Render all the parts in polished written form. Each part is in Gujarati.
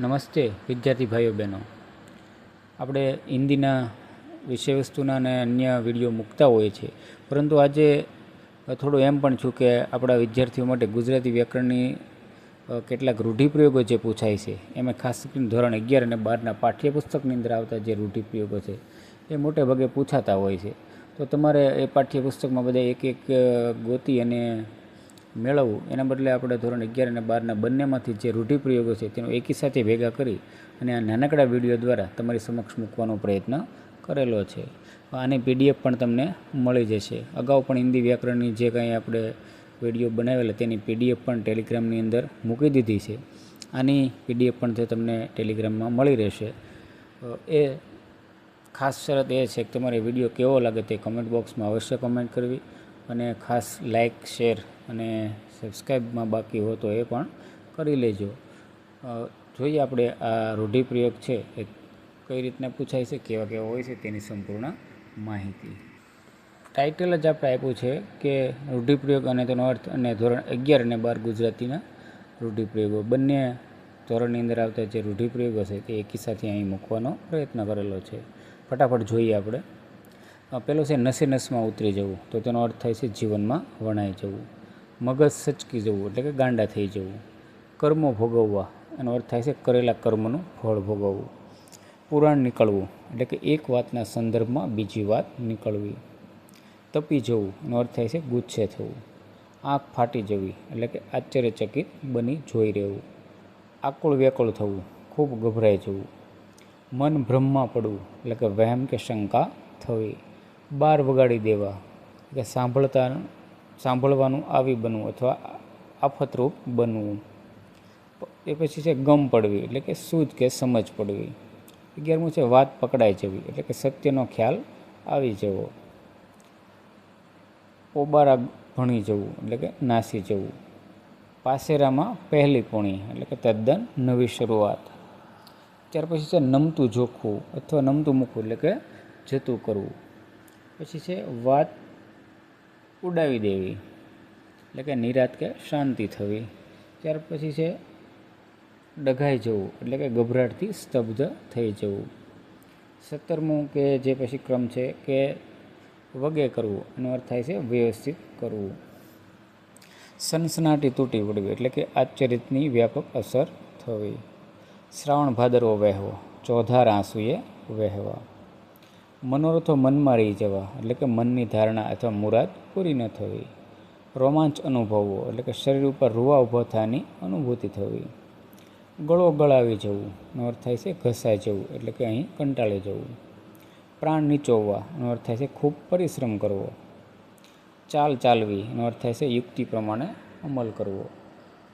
નમસ્તે વિદ્યાર્થી ભાઈઓ બહેનો. આપણે હિન્દીના વિષયવસ્તુના અને અન્ય વિડીયો મૂકતા હોઈએ છીએ, પરંતુ આજે થોડું એમ પણ છું કે આપણા વિદ્યાર્થીઓ માટે ગુજરાતી વ્યાકરણની કેટલાક રૂઢિપ્રયોગો જે પૂછાય છે એમાં ખાસ કરીને ધોરણ 11 અને 12ના પાઠ્યપુસ્તકની અંદર આવતા જે રૂઢિપ્રયોગો છે એ મોટે ભાગે પૂછાતા હોય છે. તો તમારે એ પાઠ્યપુસ્તકમાં બધા એક એક ગોતી અને મેળવવું એના બદલે આપણે ધોરણ 11 અને 12ના બંનેમાંથી જે રૂઢિપ્રયોગો છે તેનો એકી સાથે ભેગા કરી અને આ નાનકડા વિડીયો દ્વારા તમારી સમક્ષ મૂકવાનો પ્રયત્ન કરેલો છે. આની PDF પણ તમને મળી જશે. અગાઉ પણ હિન્દી વ્યાકરણની જે કંઈ આપણે વિડીયો બનાવેલા તેની PDF પણ ટેલિગ્રામની અંદર મૂકી દીધી છે. આની PDF પણ તે તમને ટેલિગ્રામમાં મળી રહેશે. એ ખાસ શરત એ છે કે તમારે વિડીયો કેવો લાગે તે કમેન્ટ બોક્સમાં અવશ્ય કમેન્ટ કરવી અને ખાસ લાઇક, શેર અને સબસ્ક્રાઈબમાં બાકી હો તો એ પણ કરી લેજો. જોઈએ આપણે આ રૂઢિપ્રયોગ છે એ કઈ રીતના પૂછાય છે, કેવા કેવા હોય છે તેની સંપૂર્ણ માહિતી. ટાઇટલ જ આપણે આપ્યું છે કે રૂઢિપ્રયોગ અને તેનો અર્થ, અને ધોરણ 11 અને 12 ગુજરાતીના રૂઢિપ્રયોગો બંને ધોરણની અંદર આવતા જે રૂઢિપ્રયોગો છે તે એકી સાથે અહીં મૂકવાનો પ્રયત્ન કરેલો છે. ફટાફટ જોઈએ આપણે. પહેલો છે નસે નસમાં ઉતરી જવું, તો તેનો અર્થ થાય છે જીવનમાં વણાઈ જવું. મગજ સચકી જવું એટલે કે ગાંડા થઈ જવું. કર્મો ભોગવવા, એનો અર્થ થાય છે કરેલા કર્મનું ફળ ભોગવવું. પુરાણ નીકળવું એટલે કે એક વાતના સંદર્ભમાં બીજી વાત નીકળવી. તપી જવું એનો અર્થ થાય છે ગુસ્સે થવું. આંખ ફાટી જવી એટલે કે આશ્ચર્યચકિત બની જોઈ રહેવું. આકુળ વ્યાકુળ થવું, ખૂબ ગભરાઈ જવું. મન ભ્રમમાં પડવું એટલે કે વહેમ કે શંકા થવી. બાર વગાડી દેવા એટલે સાંભળવાનું આવી બનવું અથવા આફતરૂપ બનવું. એ પછી છે ગમ પડવી એટલે કે સૂઝ કે સમજ પડવી. 11મું છે વાત પકડાઈ જવી એટલે કે સત્યનો ખ્યાલ આવી જવો. પોબારા ભણી જવું એટલે કે નાસી જવું. પાસેરામાં પહેલી પૂણી એટલે કે તદ્દન નવી શરૂઆત. ત્યાર પછી છે નમતું જોખવું અથવા નમતું મૂકવું એટલે કે જતું કરવું. પછી છે વાત ઉડાવી દેવી એટલે કે નિરાત કે શાંતિ થવી. ત્યાર પછી છે ડઘાઈ જવું એટલે કે ગભરાટથી સ્તબ્ધ થઈ જવું. 17મું કે જે પછી ક્રમ છે કે વગે કરવું, એનો અર્થ થાય છે વ્યવસ્થિત કરવું. સનસનાટી તૂટી પડવી એટલે કે આશ્ચર્યની વ્યાપક અસર થવી. શ્રાવણ ભાદરવો વહેવો, ચોધાર આંસુએ વહેવા. મનોરથો મનમાં રહી જવા એટલે કે મનની ધારણા અથવા મુરાદ પૂરી ન થવી. રોમાંચ અનુભવવો એટલે કે શરીર ઉપર રૂવા ઊભો થવાની અનુભૂતિ થવી. ગળો ગળાવી જવું એનો અર્થ થાય છે ઘસાઈ જવું એટલે કે અહીં કંટાળી જવું. પ્રાણ નીચોવવા એનો અર્થ થાય છે ખૂબ પરિશ્રમ કરવો. ચાલ ચાલવી એનો અર્થ થાય છે યુક્તિ પ્રમાણે અમલ કરવો.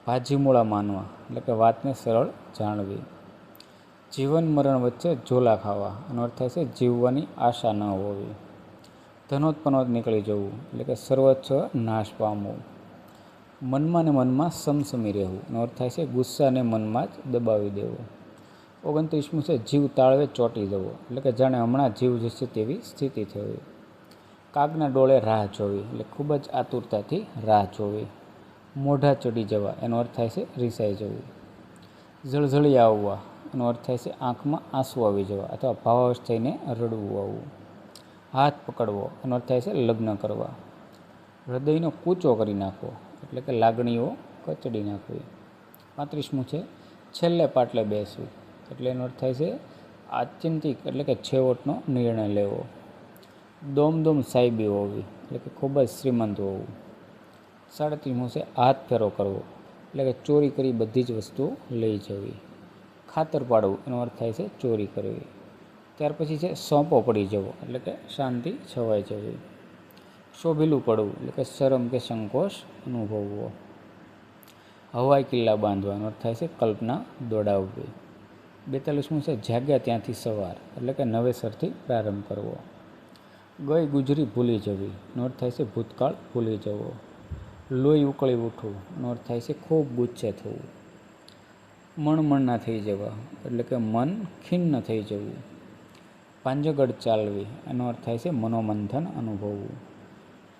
ભાજીમૂળા માનવા એટલે કે વાતને સરળ જાણવી. જીવન મરણ વચ્ચે ઝોલા ખાવા એનો અર્થ થાય છે જીવવાની આશા ન હોવી. ધનોતપનોત નીકળી જવું એટલે કે સર્વોચ્ચ નાશ પામવું. મનમાં ને મનમાં સમસમી રહેવું એનો અર્થ થાય છે ગુસ્સાને મનમાં જ દબાવી દેવો. 29મું છે જીવ તાળવે ચોંટી જવો એટલે કે જાણે હમણાં જીવ જશે તેવી સ્થિતિ થવી. કાગના ડોળે રાહ જોવી એટલે ખૂબ જ આતુરતાથી રાહ જોવી. મોઢા ચડી જવા એનો અર્થ થાય છે રીસાઈ જવું. જળઝળી આવવા એનો અર્થ થાય છે આંખમાં આંસુ આવી જવા અથવા ભાવાવેશ થઈને રડવું આવવું. હાથ પકડવો એનો અર્થ થાય છે લગ્ન કરવા. હૃદયનો કૂચો કરી નાખવો એટલે કે લાગણીઓ કચડી નાખવી. 35મું છે છેલ્લે પાટલે બેસવું એટલે એનો અર્થ થાય છે આત્યંતિક એટલે કે છેવટનો નિર્ણય લેવો. દોમદોમ સાહેબી હોવી એટલે કે ખૂબ જ શ્રીમંત હોવું. 37મું છે હાથ ફેરો કરવો એટલે કે ચોરી કરી બધી જ વસ્તુઓ લઈ જવી. ખાતર પાડવું એનો અર્થ થાય છે ચોરી કરવી. ત્યાર પછી છે સોંપો પડી જવો એટલે કે શાંતિ છવાઈ જવી. શોભેલું પડવું એટલે કે શરમ કે સંકોચ અનુભવવો. હવાઈ કિલ્લા બાંધવાનો અર્થ થાય છે કલ્પના દોડાવવી. 42મું છે જાગ્યા ત્યાંથી સવાર એટલે કે નવેસરથી પ્રારંભ કરવો. ગઈ ગુજરી ભૂલી જવી એનો અર્થ થાય છે ભૂતકાળ ભૂલી જવો. લોહી ઉકળી ઉઠવું એનો અર્થ થાય છે ખૂબ ગુસ્સે થવું. મણમણના થઈ જવા એટલે કે મન ખિન્ન થઈ જવું. પાંજગડ ચાલવી એનો અર્થ થાય છે મનોમંથન અનુભવવું.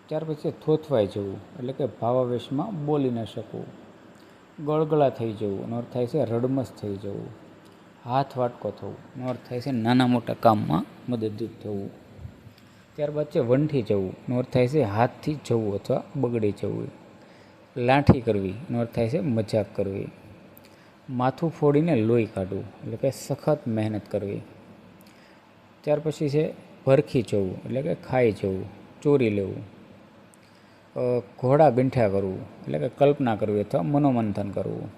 ત્યાર પછી થોથવાઈ જવું એટલે કે ભાવાવેશમાં બોલી ન શકવું. ગળગળા થઈ જવું એનો અર્થ થાય છે રડમસ થઈ જવું. હાથ વાટકો થવું એનો અર્થ થાય છે નાના મોટા કામમાં મદદરૂપ થવું. ત્યારબાદ છે વંઠી જવું એનો અર્થ થાય છે હાથથી જવું અથવા બગડી જવું. લાઠી કરવી એનો અર્થ થાય છે મજાક કરવી. માથું ફોડીને લોહી કાઢવું એટલે કે સખત મહેનત કરવી. ત્યાર પછી છે ભરખી જવું એટલે કે ખાઈ જવું, ચોરી લેવું. ઘોડા ગંઠ્યા કરવું એટલે કે કલ્પના કરવી અથવા મનોમંથન કરવું.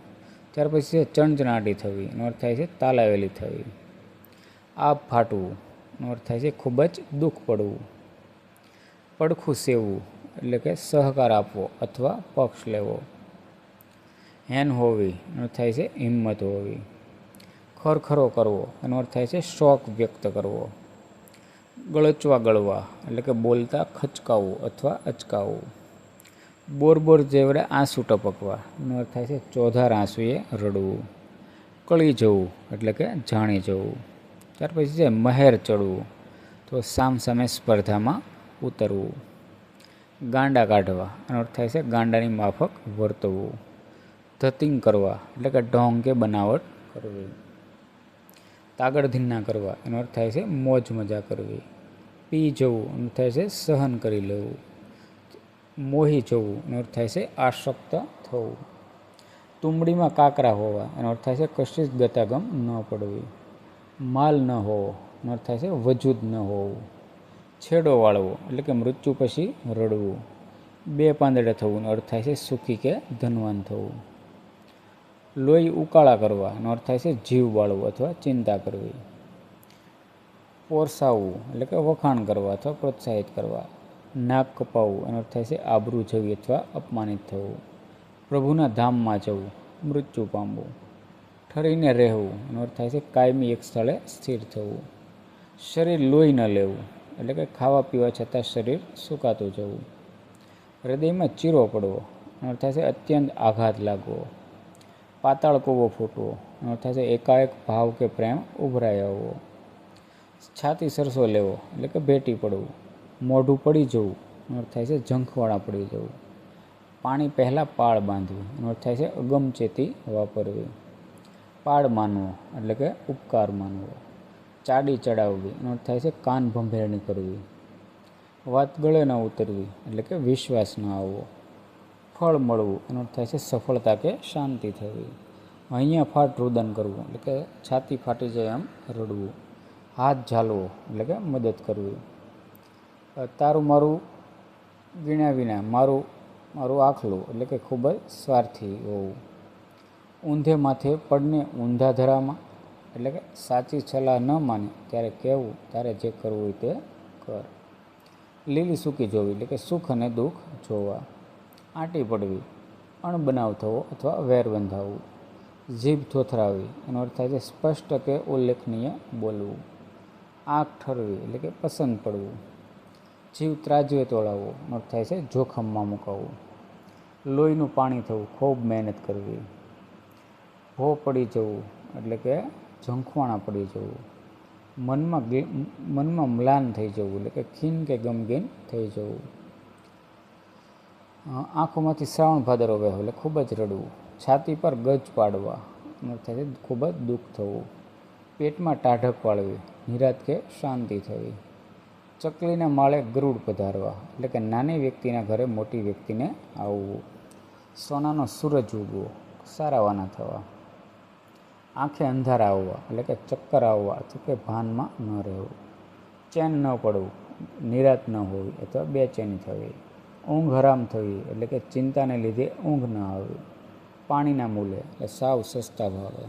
ત્યાર પછી છે ચણચણાટી થવી એનો અર્થ થાય છે તાલાવેલી થવી. આબ ફાટવું એનો અર્થ થાય છે ખૂબ જ દુઃખ પડવું. પડખું સેવવું એટલે કે સહકાર આપવો અથવા પક્ષ લેવો. હેન હોવી એનો અર્થ થાય છે હિંમત હોવી. ખરખરો કરવો એનો અર્થ થાય છે શોખ વ્યક્ત કરવો. ગળચવા ગળવા એટલે કે બોલતા ખચકાવવું અથવા અચકાવવું. બોરબોર જેવડે આંસુ ટપકવા એનો અર્થ થાય છે ચોધાર આંસુએ રડવું. કળી જવું એટલે કે જાણી જવું. ત્યાર પછી છે મહેર ચડવું તો સામસામે સ્પર્ધામાં ઉતરવું. ગાંડા કાઢવા એનો અર્થ થાય છે ગાંડાની માફક વર્તવું. ધતિંગ કરવા એટલે કે ઢોંગ કે બનાવટ કરવી. તાગડધીના કરવા એનો અર્થ થાય છે મોજ મજા કરવી. પી જવું એનો અર્થ થાય છે સહન કરી લેવું. મોહી જવું એનો અર્થ થાય છે આસક્ત થવું. તુંબડીમાં કાકરા હોવા એનો અર્થ થાય છે કશી જ ગતાગમ ન પડવી. માલ ન હોવો એનો અર્થ થાય છે વજૂદ ન હોવું. છેડો વાળવો એટલે કે મૃત્યુ પછી રડવું. બે પાંદડે થવું એનો અર્થ થાય છે સુખી કે ધનવાન થવું. લોહી ઉકાળા કરવા એનો અર્થ થાય છે જીવ બાળવું અથવા ચિંતા કરવી. પોરસાવવું એટલે કે વખાણ કરવા અથવા પ્રોત્સાહિત કરવા. નાક કપાવવું એનો અર્થ થાય છે આબરૂ જવી અથવા અપમાનિત થવું. પ્રભુના ધામમાં જવું, મૃત્યુ પામવું. ઠરીને રહેવું એનો અર્થ થાય છે કાયમી એક સ્થળે સ્થિર થવું. શરીર લોહી ન લેવું એટલે કે ખાવા પીવા છતાં શરીર સુકાતું જવું. હૃદયમાં ચીરો પડવો એનો અર્થ થાય છે અત્યંત આઘાત લાગવો. પાતાળ કૂવો ફૂટવો એનો અર્થ થાય છે એકાએક ભાવ કે પ્રેમ ઉભરાઈ આવવો. છાતી સરસો લેવો એટલે કે ભેટી પડવું. મોઢું પડી જવું એનો અર્થ થાય છે ઝંખવાળા પડી જવું. પાણી પહેલાં પાળ બાંધવી એનો અર્થ થાય છે અગમચેતી વાપરવી. પાળ માનવો એટલે કે ઉપકાર માનવો. ચાડી ચડાવવી એનો અર્થ થાય છે કાન ભંભેરણી કરવી. વાત ગળે ન ઉતરવી એટલે કે વિશ્વાસ ન આવવો. ફળ મળવું એનો અર્થ થાય છે સફળતા કે શાંતિ થવી. અહીંયા ફાટ રુદન કરવું એટલે કે છાતી ફાટી જાય એમ રડવું. હાથ ઝાલવો એટલે કે મદદ કરવી. તારું મારું ગીણ્યા વિના મારું મારું આખલું એટલે કે ખૂબ જ સ્વાર્થી હોવું. ઊંધે માથે પડને ઊંધા ધરામાં એટલે કે સાચી સલાહ ન માને ત્યારે કહેવું તારે જે કરવું હોય તે કર. લીલી સૂકી જોવી એટલે કે સુખ અને દુઃખ જોવા. આંટી પડવી અણબનાવ થવો અથવા વેર બંધાવવું. જીભ થોથરાવી એનો અર્થ થાય છે સ્પષ્ટ કે ઉલ્લેખનીય બોલવું. આંખ ઠરવી એટલે કે પસંદ પડવું. જીવ ત્રાજવે તોળાવવો એનો અર્થ થાય છે જોખમમાં મુકાવવું. લોહીનું પાણી થવું ખૂબ મહેનત કરવી. ભો પડી જવું એટલે કે ઝંખવાણા પડી જવું. મનમાં મ્લાન થઈ જવું એટલે કે ખીન કે ગમગીન થઈ જવું. આંખોમાંથી શ્રાવણ ભાદરો વહેવો એટલે ખૂબ જ રડવું. છાતી પર ગજ પાડવા એનો અર્થ થાય છે ખૂબ જ દુઃખ થવું. પેટમાં ટાઢક વાળવી નિરાત કે શાંતિ થવી. ચકલીના માળે ગરુડ પધારવા એટલે કે નાની વ્યક્તિના ઘરે મોટી વ્યક્તિને આવવું. સોનાનો સૂરજ ઉગવો સારાવાના થવા. આંખે અંધારા આવવા એટલે કે ચક્કર આવવા અથવા કે ભાનમાં ન રહેવું. ચેન ન પડવું નિરાત ન હોવી અથવા બેચેની થવી. ઊંઘ હરામ થવી એટલે કે ચિંતાને લીધે ઊંઘ ન આવી. પાણીના મૂલે એટલે સાવ સસ્તા ભાવે.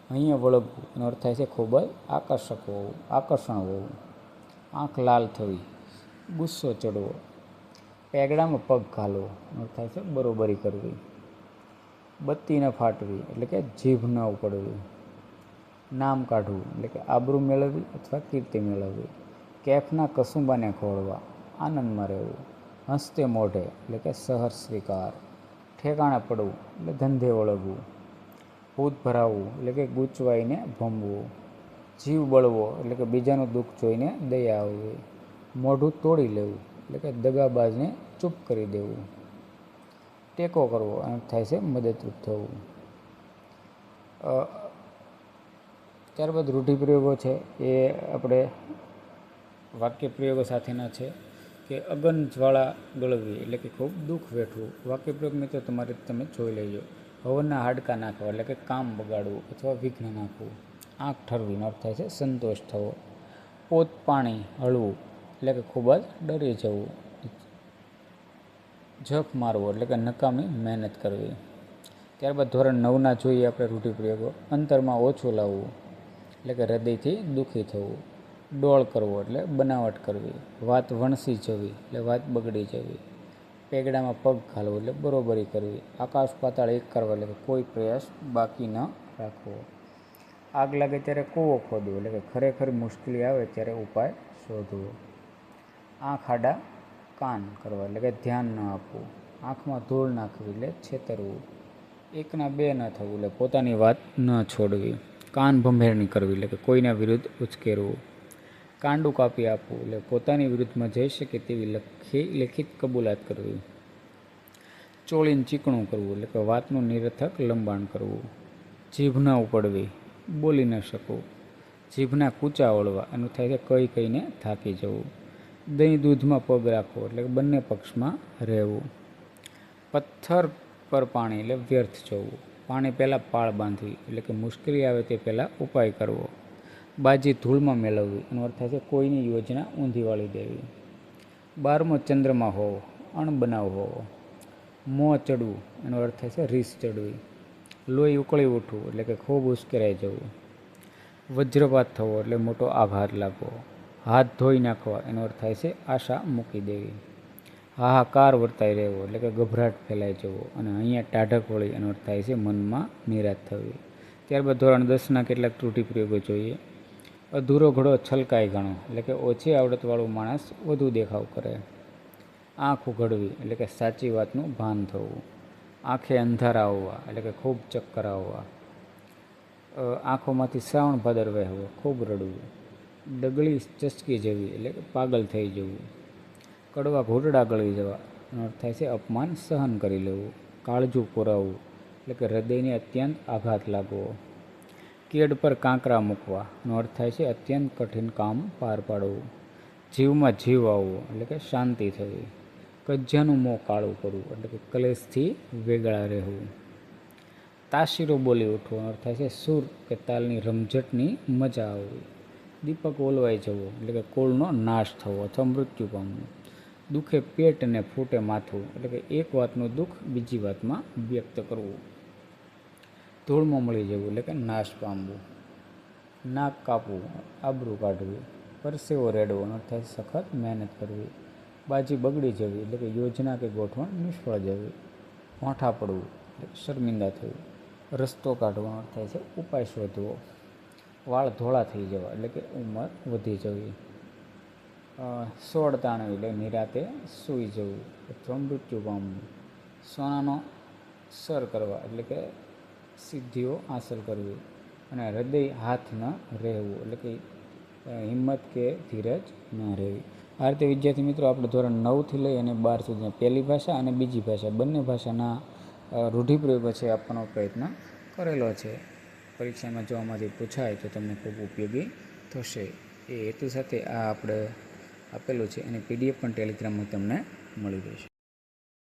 અહીંયા વળગવું એનો અર્થ થાય છે ખૂબ જ આકર્ષણ હોવું. આંખ લાલ થવી ગુસ્સો ચડવો. પેગડામાં પગ ઘાલવો એનો અર્થ થાય છે બરોબરી કરવી. બત્તી ન ફાટવી એટલે કે જીભ ન ઉપડવી. નામ કાઢવું એટલે કે આબરૂ મેળવવી અથવા કીર્તિ મેળવવી. કેફના કસુંબાને ખોળવા આનંદમાં રહેવું. હસતે મોઢે એટલે કે સહર સ્વીકાર. ઠેકાણે પડવું એટલે ધંધે વળગવું. ભૂત ભરાવવું એટલે કે ગૂંચવાઈને ભમવું. જીવ બળવો એટલે કે બીજાનું દુઃખ જોઈને દયા આવવી. મોઢું તોડી લેવું એટલે કે દગાબાજને ચૂપ કરી દેવું. ટેકો કરવો એનો થાય છે મદદરૂપ થવું. ત્યારબાદ રૂઢિપ્રયોગો છે એ આપણે વાક્ય પ્રયોગો સાથેના છે કે અગન જ્વાળા ગળવી એટલે કે ખૂબ દુઃખ વેઠવું. વાક્યપ્રયોગ મિત્રો તમે જોઈ લેજો. હવનના હાડકાં નાખવા એટલે કે કામ બગાડવું અથવા વિઘ્ન નાખવું. આંખ ઠરવીનો અર્થ થાય છે સંતોષ થવો. પોત પાણી હળવું એટલે કે ખૂબ જ ડરી જવું. ઝક મારવો એટલે કે નકામી મહેનત કરવી. ત્યારબાદ ધોરણ 9ના જોઈએ આપણે રૂઢિપ્રયોગો. અંતરમાં ઓછું લાવવું એટલે કે હૃદયથી દુઃખી થવું. ડોળ કરવો એટલે બનાવટ કરવી. વાત વણસી જવી એટલે વાત બગડી જવી. પેગડામાં પગ ઘાલવો એટલે બરોબરી કરવી. આકાશ પાતાળ એક કરવા એટલે કે કોઈ પ્રયાસ બાકી ન રાખવો. આગ લાગે ત્યારે કૂવો ખોદવો એટલે કે ખરેખર મુશ્કેલી આવે ત્યારે ઉપાય શોધવો. આંખ આડા કાન કરવા એટલે કે ધ્યાન ન આપવું. આંખમાં ધૂળ નાખવી એટલે છેતરવું. એકના બે ન થવું એટલે પોતાની વાત ન છોડવી. કાન ભંભેરણી કરવી એટલે કે કોઈના વિરુદ્ધ ઉશ્કેરવું. કાંડું કાપી આપવું એટલે પોતાની વિરુદ્ધમાં જઈ શકે તેવી લેખિત કબૂલાત કરવી. ચોળીને ચીકણું કરવું એટલે કે વાતનું નિરર્થક લંબાણ કરવું. જીભ ન ઉપડવી બોલી ન શકવું. જીભના કૂચા ઓળવા એનું થાય છે કહીને થાકી જવું. દહીં દૂધમાં પગ રાખવો એટલે કે બંને પક્ષમાં રહેવું. પથ્થર પર પાણી એટલે વ્યર્થ જવું. પાણી પહેલાં પાળ બાંધવી એટલે કે મુશ્કેલી આવે તે પહેલાં ઉપાય કરવો. બાજી ધૂળમાં મેળવવી એનો અર્થ થાય છે કોઈની યોજના ઊંધી વાળી દેવી. 12મો ચંદ્રમાં હોવો અણબનાવ હોવો. મોં ચડવું એનો અર્થ થાય છે રીસ ચડવી. લોહી ઉકળી ઉઠવું એટલે કે ખૂબ ઉશ્કેરાઈ જવું. વજ્રપાત થવો એટલે મોટો આઘાત લાગવો. હાથ ધોઈ નાખવા એનો અર્થ થાય છે આશા મૂકી દેવી. હાહાકાર વર્તાઈ રહેવો એટલે કે ગભરાટ ફેલાઈ જવો. અને અહીંયા ટાઢક વળી એનો અર્થ થાય છે મનમાં નિરાશ થવી. ત્યારબાદ ધોરણ 10ના કેટલાક રૂઢિપ્રયોગો જોઈએ. અધૂરો ઘડો છલકાય ઘણો એટલે કે ઓછી આવડતવાળો માણસ વધુ દેખાવ કરે. આંખ ઉઘડવી એટલે કે સાચી વાતનું ભાન થવું. આંખે અંધારા આવવા એટલે કે ખૂબ ચક્કર આવવા. આંખોમાંથી શ્રાવણ ભાદર વહેવો ખૂબ રડવું. ડગલી ચસકી જવી એટલે કે પાગલ થઈ જવું. કડવા ઘૂંટડા ગળી જવા એનો અર્થ થાય છે અપમાન સહન કરી લેવું. કાળજું પુરાવવું એટલે કે હૃદયને અત્યંત આઘાત લાગવો. કેડ પર કાંકરા મૂકવા એનો અર્થ થાય છે અત્યંત કઠિન કામ પાર પાડવું. જીવમાં જીવ આવવો એટલે કે શાંતિ થવી. કજ્જાનું મોં કાળું કરવું એટલે કે કલેશથી વેગળા રહેવું. તાશીરો બોલી ઉઠવો એનો અર્થ થાય છે સૂર કે તાલની રમઝટની મજા આવવી. દીપક ઓલવાઈ જવો એટલે કે કુળનો નાશ થવો અથવા મૃત્યુ પામવું. દુઃખે પેટ અને ફૂટે માથું એટલે કે એક વાતનું દુઃખ બીજી વાતમાં વ્યક્ત કરવું. ધૂળમાં મળી જવું એટલે કે નાશ પામવું. નાક કાપવું આબરૂ કાઢવી. પરસેવો રેડવો એનો અર્થ થાય સખત મહેનત કરવી. બાજી બગડી જવી એટલે કે યોજના કે ગોઠવણ નિષ્ફળ જવી. હોંઠા પડવું એટલે શર્મિંદા થવું. રસ્તો કાઢવાનો અર્થ થાય છે ઉપાય શોધવો. વાળ ધોળા થઈ જવા એટલે કે ઉંમર વધી જવી. સોળ તાણવી એટલે નિરાતે સૂઈ જવું અથવા મૃત્યુ પામવું. સોનાનો સર કરવા એટલે કે સિદ્ધિઓ હાંસલ કરવી. અને હૃદય હાથ ન રહેવું એટલે કે હિંમત કે ધીરજ ન રહેવી. આ રીતે વિદ્યાર્થી મિત્રો આપણે ધોરણ 9થી લઈ અને 12 સુધીના પહેલી ભાષા અને બીજી ભાષા બંને ભાષાના રૂઢિપ્રયોગો છે આપવાનો પ્રયત્ન કરેલો છે. પરીક્ષામાં જો આમાંથી પૂછાય તો તમને ખૂબ ઉપયોગી થશે એ હેતુ સાથે આ આપણે આપેલું છે. એની PDF પણ ટેલિગ્રામમાં તમને મળી રહેશે.